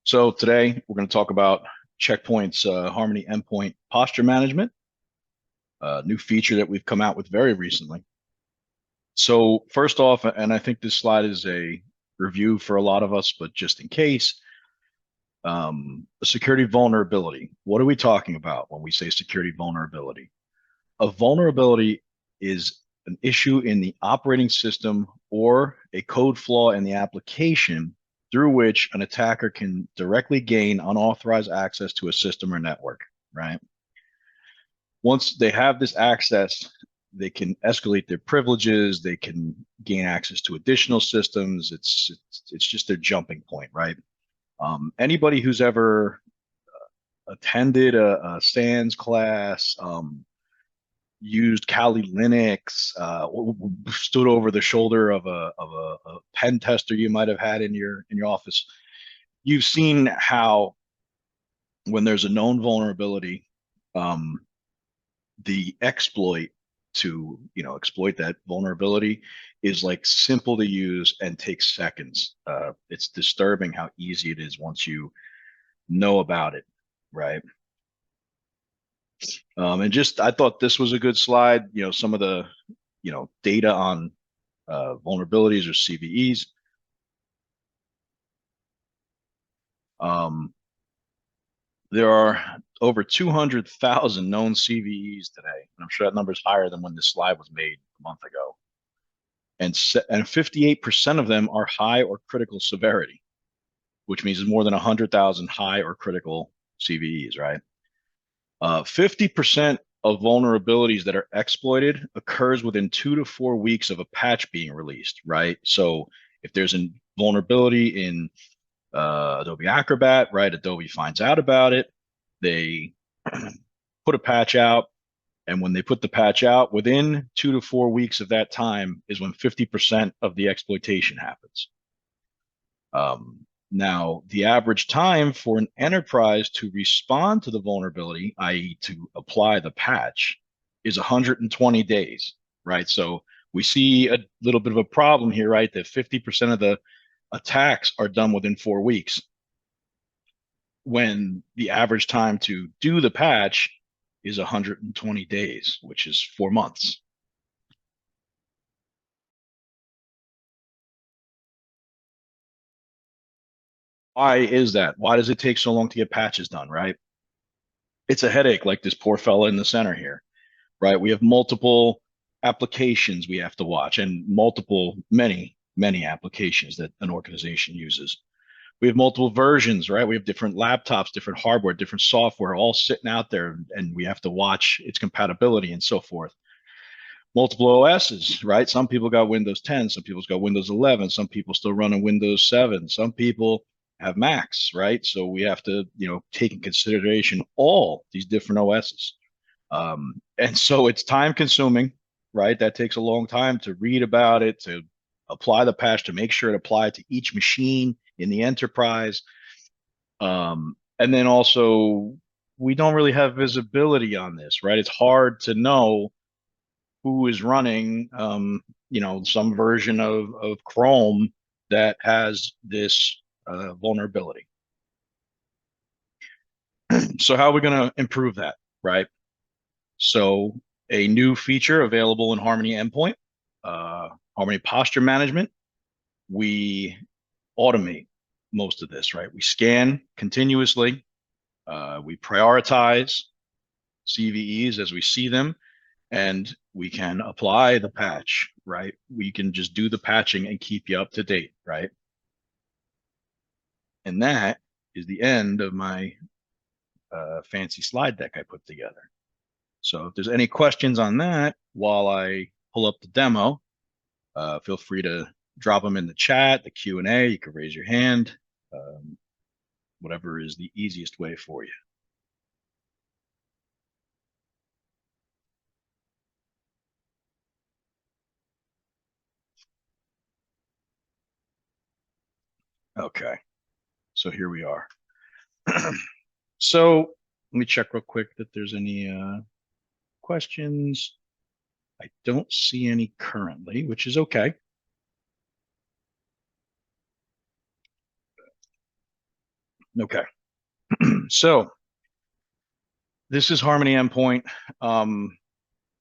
So today we're going to talk about Checkpoint's Harmony Endpoint posture management, a new feature that we've come out with very recently. So first off, and I think this slide is a review for a lot of us, but just in case, a security vulnerability. What are we talking about when we say security vulnerability? A vulnerability is an issue in the operating system or a code flaw in the application through which an attacker can directly gain unauthorized access to a system or network, right? Once they have this access, they can escalate their privileges, they can gain access to additional systems. It's just their jumping point, right? Anybody who's ever attended a SANS class, used Kali Linux, stood over the shoulder of a pen tester you might have had in your office. You've seen how when there's a known vulnerability, um, the exploit to exploit that vulnerability is like simple to use and takes seconds. It's disturbing how easy it is once you know about it, right? And just I thought this was a good slide. Some of the data on vulnerabilities or CVEs. Um, there are over 200,000 known CVEs today, and I'm sure that number is higher than when this slide was made a month ago. And 58% of them are high or critical severity, which means there's more than 100,000 high or critical CVEs, right? 50% of vulnerabilities that are exploited occurs within 2 to 4 weeks of a patch being released, right? So if there's a vulnerability in Adobe Acrobat, right? Adobe finds out about it. They put a patch out. And when they put the patch out, within 2 to 4 weeks of that time is when 50% of the exploitation happens. Now, the average time for an enterprise to respond to the vulnerability, i.e., to apply the patch, is 120 days, right? So we see a little bit of a problem here, right? That 50% of the attacks are done within 4 weeks, when the average time to do the patch is 120 days, which is 4 months. Why is that? Why does it take so long to get patches done, right? It's a headache, like this poor fella in the center here, right? We have multiple applications we have to watch and many applications that an organization uses. We have multiple versions, right? We have different laptops, different hardware, different software, all sitting out there, and we have to watch its compatibility and so forth. Multiple OSs, right? Some people got Windows 10, some people's got Windows 11, some people still running Windows 7, some people have Macs, right? So we have to, take in consideration all these different OSs. And so it's time consuming, right? That takes a long time to read about it, to apply the patch, to make sure it applied to each machine in the enterprise. And then also, we don't really have visibility on this, right? It's hard to know who is running, some version of Chrome that has this vulnerability. So how are we going to improve that, right? So a new feature available in Harmony Endpoint, Harmony Posture Management. We automate most of this, right? We scan continuously. We prioritize CVEs as we see them, and we can apply the patch, right? We can just do the patching and keep you up to date, right? And that is the end of my fancy slide deck I put together. So if there's any questions on that while I pull up the demo, feel free to drop them in the chat, the Q&A. You can raise your hand, whatever is the easiest way for you. Okay, so here we are. So let me check real quick that there's any questions. I don't see any currently, which is okay. Okay. So this is Harmony Endpoint. Um,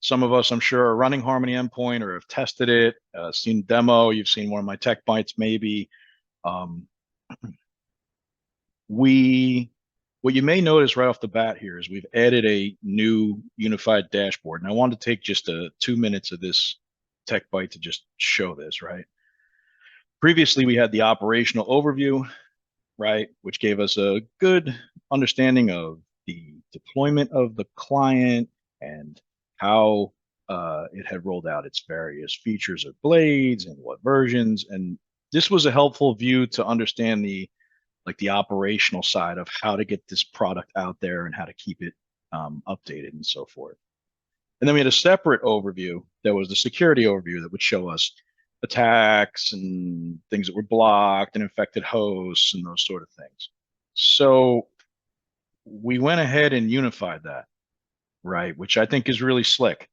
some of us, I'm sure, are running Harmony Endpoint or have tested it, seen demo. You've seen one of my TechBytes, maybe. Um, we, what you may notice right off the bat here is we've added a new unified dashboard. And I wanted to take just 2 minutes of this TechByte to just show this, right? Previously, we had the operational overview, right, which gave us a good understanding of the deployment of the client and how it had rolled out its various features of blades and what versions. And this was a helpful view to understand the operational side of how to get this product out there and how to keep it updated and so forth. And then we had a separate overview that was the security overview that would show us attacks and things that were blocked and infected hosts and those sort of things. So we went ahead and unified that, right? Which I think is really slick.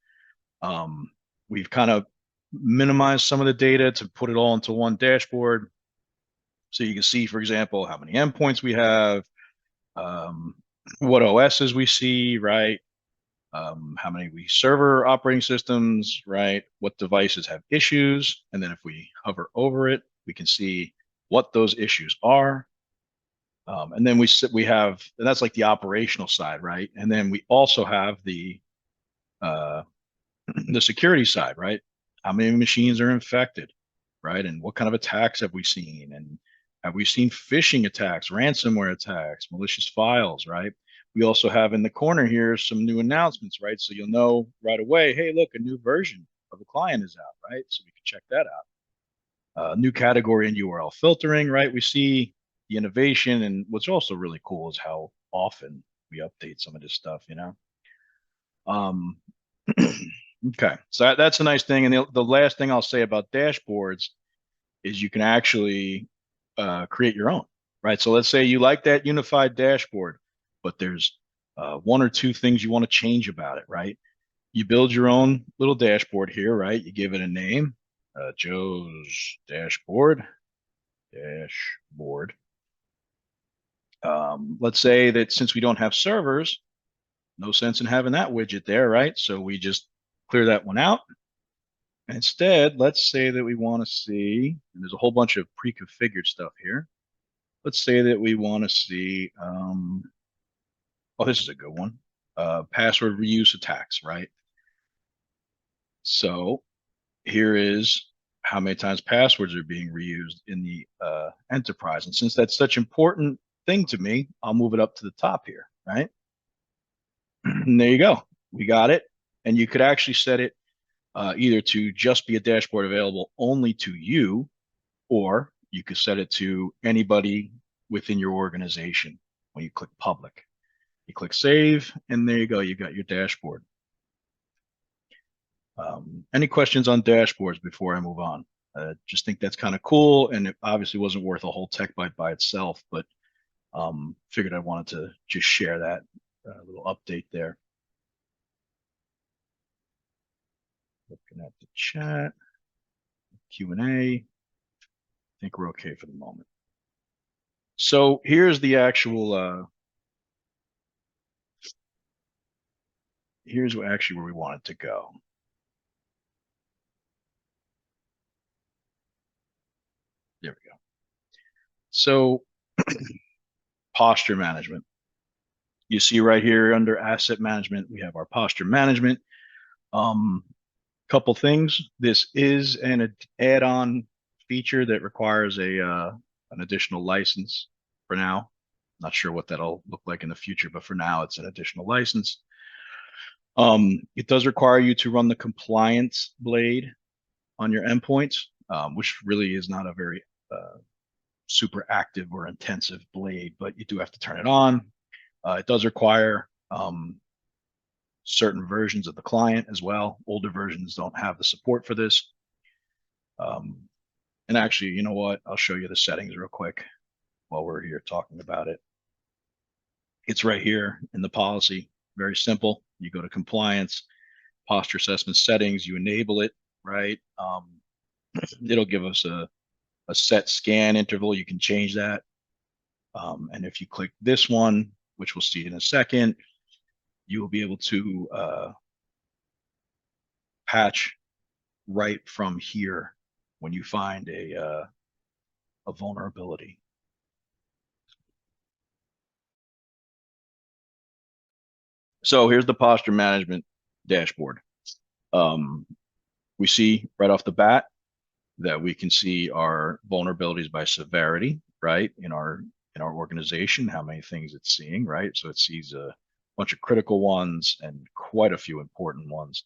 Um, we've kind of minimized some of the data to put it all into one dashboard. So you can see, for example, how many endpoints we have, um, what OSs we see, right? How many we server operating systems, right? What devices have issues. And then if we hover over it, we can see what those issues are. And then we have, and that's like the operational side, right? And then we also have uh, the security side, right? How many machines are infected, right? And what kind of attacks have we seen? And have we seen phishing attacks, ransomware attacks, malicious files, right? We also have in the corner here some new announcements, right? So you'll know right away, hey, look, a new version of a client is out, right? So we can check that out. New category in URL filtering, right? We see the innovation, and what's also really cool is how often we update some of this stuff, you know? Um, okay, so that's a nice thing. And the last thing I'll say about dashboards is you can actually create your own, right? So let's say you like that unified dashboard, but there's one or two things you want to change about it, right? You build your own little dashboard here, right? You give it a name, Joe's dashboard. Let's say that since we don't have servers, no sense in having that widget there, right? So we just clear that one out. Instead, let's say that we want to see, and there's a whole bunch of pre-configured stuff here. Let's say that we want to see, oh, this is a good one. Password reuse attacks, right? So here is how many times passwords are being reused in the enterprise. And since that's such an important thing to me, I'll move it up to the top here, right? And there you go. We got it. And you could actually set it either to just be a dashboard available only to you, or you could set it to anybody within your organization when you click public. You click save, and there you go. You got your dashboard. Any questions on dashboards before I move on? Just think that's kind of cool, and it obviously wasn't worth a whole TechByte by itself, but figured I wanted to just share that little update there. Looking at the chat, Q&A. I think we're okay for the moment. So here's the actual, here's actually where we want it to go. There we go. So posture management. You see right here under asset management, we have our posture management. Couple things. This is an add-on feature that requires an additional license for now. Not sure what that'll look like in the future, but for now, it's an additional license. It does require you to run the compliance blade on your endpoints, which really is not a very super active or intensive blade, but you do have to turn it on. It does require certain versions of the client as well. Older versions don't have the support for this. And actually, you know what? I'll show you the settings real quick while we're here talking about it. It's right here in the policy. Very simple. You go to compliance, posture assessment settings, you enable it, right? It'll give us a set scan interval. You can change that. And if you click this one, which we'll see in a second, you will be able to patch right from here when you find a vulnerability. So here's the posture management dashboard. Um, we see right off the bat that we can see our vulnerabilities by severity, right? In our organization, how many things it's seeing, right? So it sees a bunch of critical ones and quite a few important ones.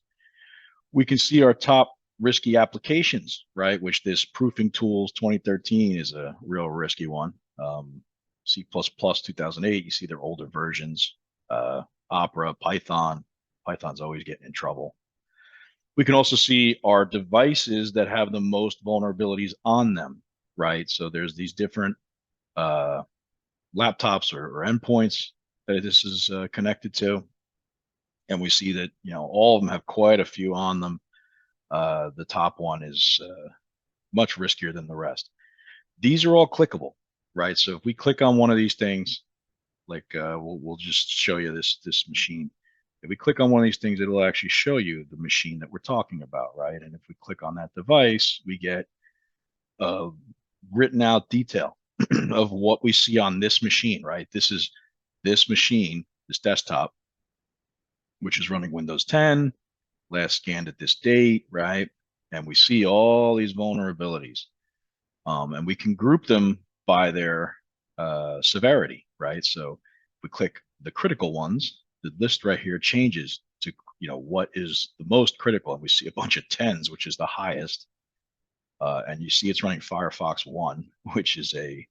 We can see our top risky applications, right? Which this Proofing Tools 2013 is a real risky one. C++ 2008, you see their older versions, Opera, Python. Python's always getting in trouble. We can also see our devices that have the most vulnerabilities on them, right? So there's these different uh, laptops or endpoints that this is connected to. And we see that, all of them have quite a few on them. The top one is much riskier than the rest. These are all clickable, right? So if we click on one of these things, like we'll just show you this machine. If we click on one of these things, it'll actually show you the machine that we're talking about, right? And if we click on that device, we get a written out detail of what we see on this machine, right? This is this machine, this desktop, which is running Windows 10, last scanned at this date, right? And we see all these vulnerabilities. And we can group them by their severity, right? So if we click the critical ones, the list right here changes to what is the most critical, and we see a bunch of tens, which is the highest. And you see it's running Firefox 1, which is a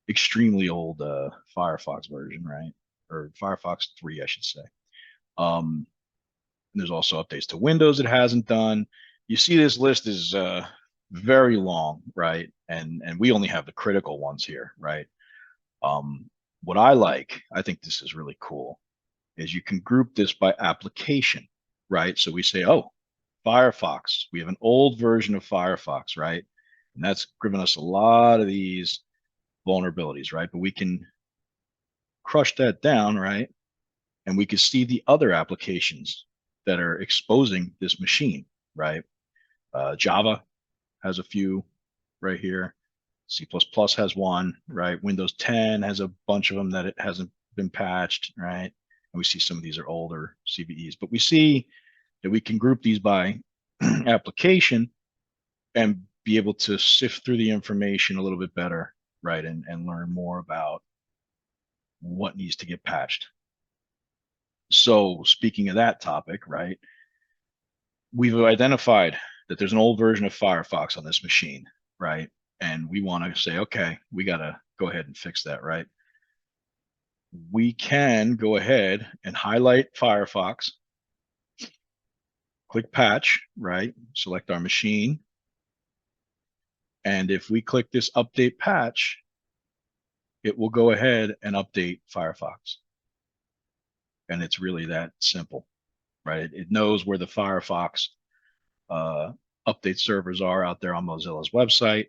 extremely old Firefox version, right? Or Firefox 3, I should say. And there's also updates to Windows it hasn't done. You see this list is very long, right? And we only have the critical ones here, right? What I think this is really cool, is you can group this by application, right? So we say, oh, Firefox, we have an old version of Firefox, right? And that's given us a lot of these vulnerabilities, right? But we can crush that down, right? And we can see the other applications that are exposing this machine, right? Java has a few right here. C++ has one, right? Windows 10 has a bunch of them that it hasn't been patched, right? And we see some of these are older CVEs, but we see that we can group these by application and be able to sift through the information a little bit better, right? And learn more about what needs to get patched. So speaking of that topic, right, we've identified that there's an old version of Firefox on this machine, right? And we want to say, okay, we got to go ahead and fix that, right? We can go ahead and highlight Firefox, click patch, right? Select our machine. And if we click this update patch, it will go ahead and update Firefox. And it's really that simple, right? It knows where the Firefox update servers are out there on Mozilla's website.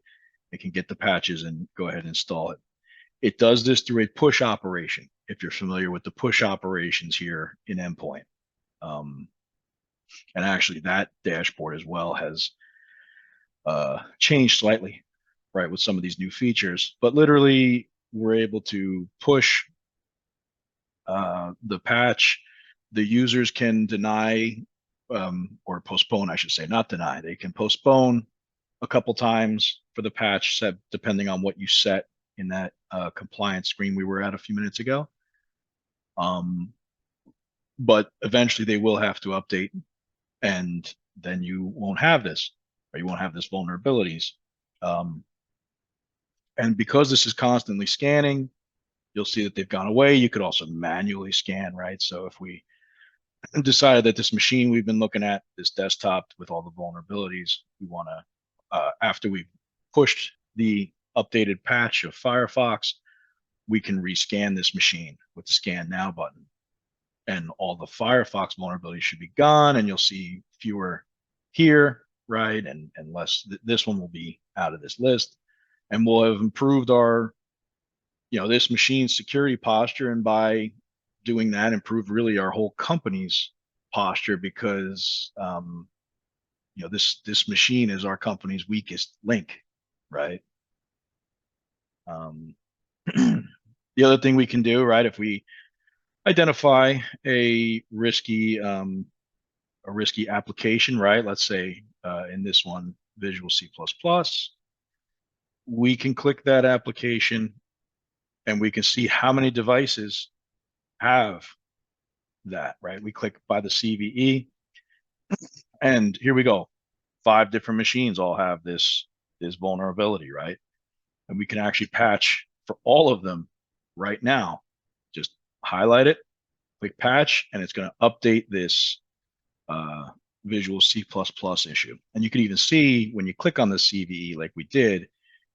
It can get the patches and go ahead and install it. It does this through a push operation, if you're familiar with the push operations here in Endpoint. And actually that dashboard as well has changed slightly, right, with some of these new features. But literally, we're able to push the patch. The users can deny or postpone, I should say, not deny. They can postpone a couple times for the patch set, depending on what you set in that compliance screen we were at a few minutes ago. But eventually they will have to update, and then you won't have this, or you won't have this vulnerabilities. And because this is constantly scanning, you'll see that they've gone away. You could also manually scan, right? So if we decided that this machine we've been looking at, this desktop with all the vulnerabilities, we want to, after we've pushed the updated patch of Firefox, we can rescan this machine with the Scan Now button. And all the Firefox vulnerabilities should be gone, and you'll see fewer here, right? And less, this one will be out of this list. And we'll have improved our this machine's security posture, and by doing that, improve really our whole company's posture, because this machine is our company's weakest link, right? Um, the other thing we can do, right, if we identify a risky application, right? Let's say in this one, Visual C++, we can click that application and we can see how many devices have that, right? We click by the CVE, and here we go. 5 different machines all have this vulnerability, right? And we can actually patch for all of them right now. Just highlight it, click patch, and it's going to update this Visual C++ issue. And you can even see when you click on the CVE like we did,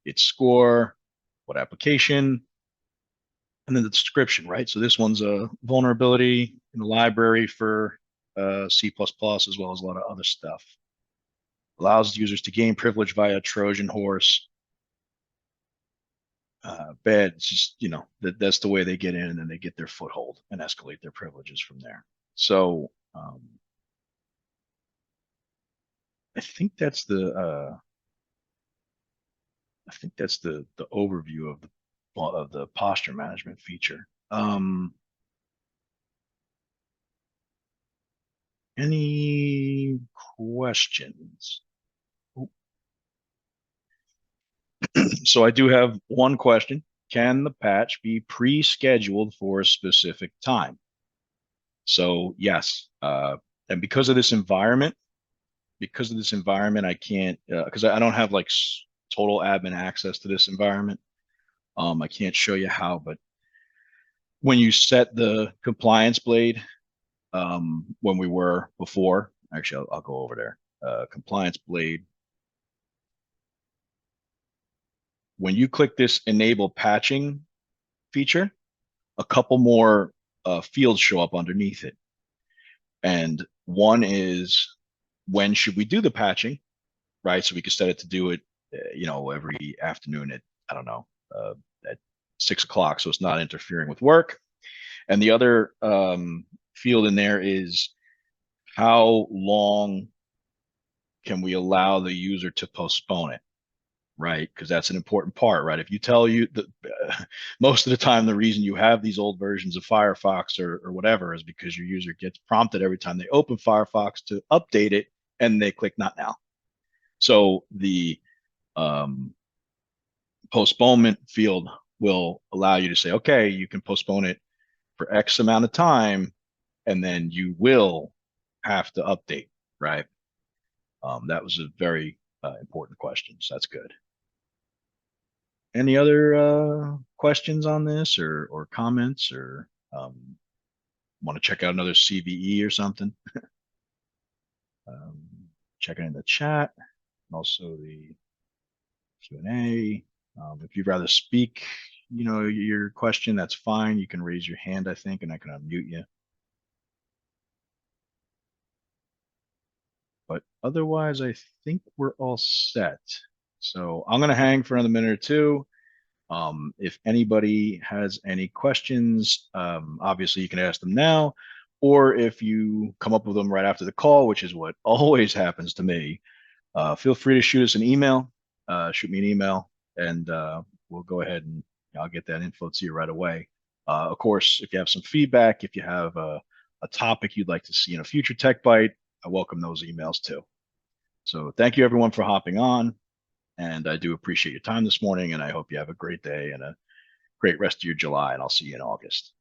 its score, what application, and then the description, right? So this one's a vulnerability in the library for C++, as well as a lot of other stuff. Allows users to gain privilege via Trojan horse. Bad, it's just, that's the way they get in, and then they get their foothold and escalate their privileges from there. So I think that's the overview of the posture management feature. Any questions? So I do have one question. Can the patch be pre-scheduled for a specific time? So yes, and because of this environment, I can't, because I don't have like total admin access to this environment. I can't show you how, but when you set the compliance blade, when we were before, actually, I'll go over there. Compliance blade. When you click this enable patching feature, a couple more fields show up underneath it. And one is, when should we do the patching, right? So we can set it to do it, every afternoon at, I don't know, at 6 o'clock. So it's not interfering with work. And the other field in there is, how long can we allow the user to postpone it, right? Because that's an important part, right? If you tell you that most of the time, the reason you have these old versions of Firefox or whatever is because your user gets prompted every time they open Firefox to update it, and they click not now. So the postponement field will allow you to say, okay, you can postpone it for X amount of time, and then you will have to update, right? That was a very important question, so that's good. Any other questions on this, or comments, or want to check out another CVE or something? Check it in the chat, also the Q&A. If you'd rather speak, your question, that's fine. You can raise your hand, I think, and I can unmute you. But otherwise, I think we're all set. So I'm going to hang for another minute or two. If anybody has any questions, obviously you can ask them now, or if you come up with them right after the call, which is what always happens to me, feel free to shoot us an email, shoot me an email, and we'll go ahead and I'll get that info to you right away. Of course, if you have some feedback, if you have a topic you'd like to see in a future TechByte, I welcome those emails too. So thank you everyone for hopping on, and I do appreciate your time this morning, and I hope you have a great day and a great rest of your July, and I'll see you in August.